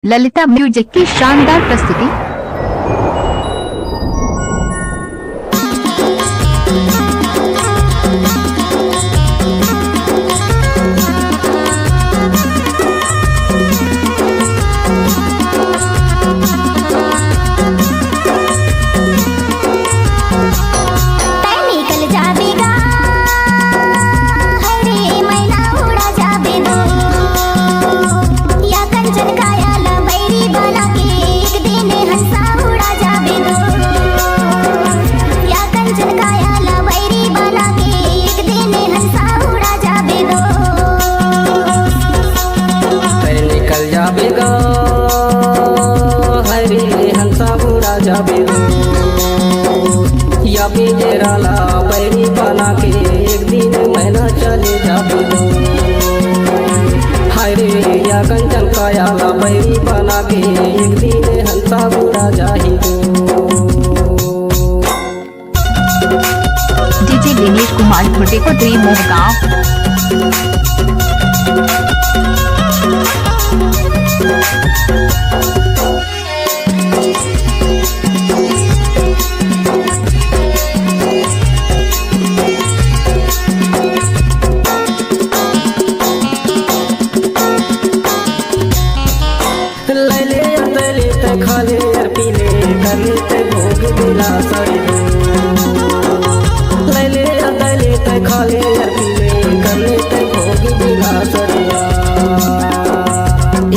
Lalita music की शानदार प्रस्तुति। या पिंजराला बैरी बना के एक दिन महीना चले जाबे दो। हाय रे या कंचन कायाला बैरी बना के एक दिन हंसा बुरा जाही दो। डीजे दिनेश कुमार भुट्टे को ड्रीम मोहगांव। खाले यार पीले करले ते भोग दिला सरे दो। लैले अदले ते खाले यार पीले करले ते भोग दिला सरिया।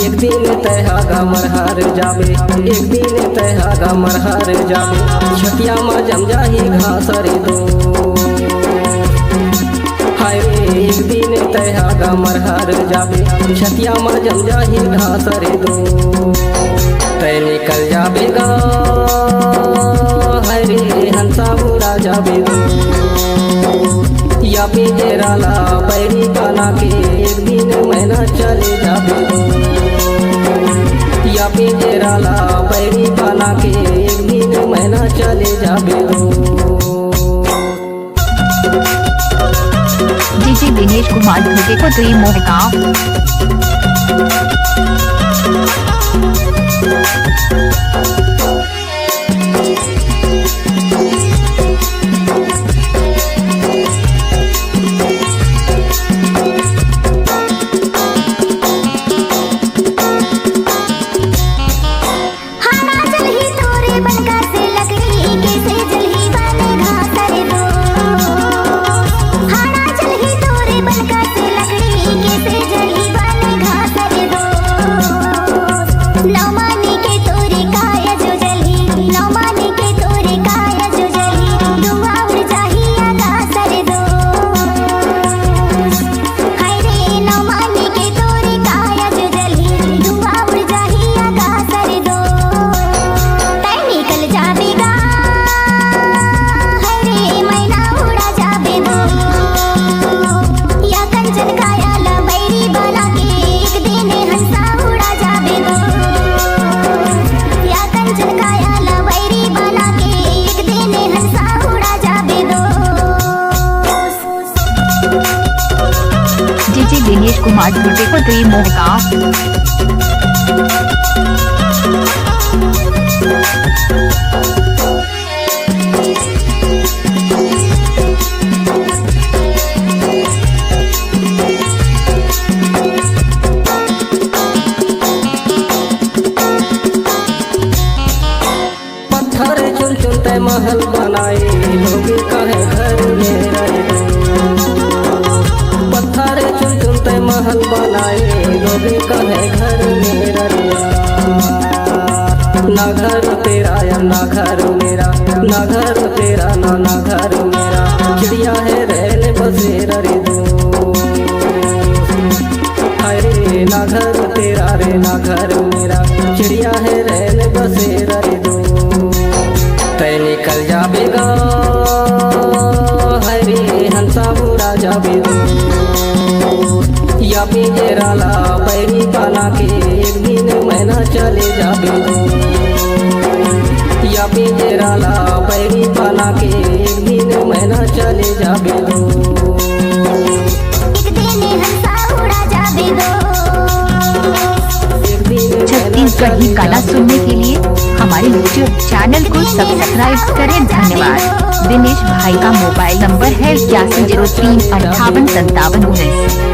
एक दिन ते हागा मरहार जाबे, एक दिन ते हागा मरहार जाबे। छतिया मा जम जाही घास रे दो। हाय रे एक दिन ते हागा मरहार जाबे, छतिया मा जम जाही घास रे दो। तै निकल जाबेगा हरे हंसा बुरा जाबेगा। या पिंजराला बैरी बना के एक दिन महीना चले जाबेगा। या पिंजराला बैरी बना के एक दिन महीना चले जाबेगा। डीजे दिनेश कुमार भुट्टे को ड्रीम मोहगांव। डीजे दिनेश कुमार भुट्टे को ड्रीम मोहगांव। पत्थर चुन चुनते महल बनाए लोग कहे घर में रहे दो। पत्थर चुन चुनते महल बनाए लोग कहे घर में रहे। ना घर तेरा या ना घर मेरा, ना घर तेरा ना घर मेरा। चिड़िया है रहने बसेरा रे दो। अरे ना घर तेरा रे ना घर मेरा। चिड़िया है रहने बसेरा रे दो। तै निकल जाबेगा हरे हंसा बुरा जाबेगा। या पिंजराला बैरी बना के एक दिन महीना चले जाबेगा। या पिंजराला बैरी बना के एक दिन महीना चले जाबेगा। एक दिन हंसा उड़ा जाबेगा। कहीं गाना सुनने के लिए हमारे YouTube चैनल को सब्सक्राइब करें। धन्यवाद। दिनेश भाई का मोबाइल नंबर है 8103585719।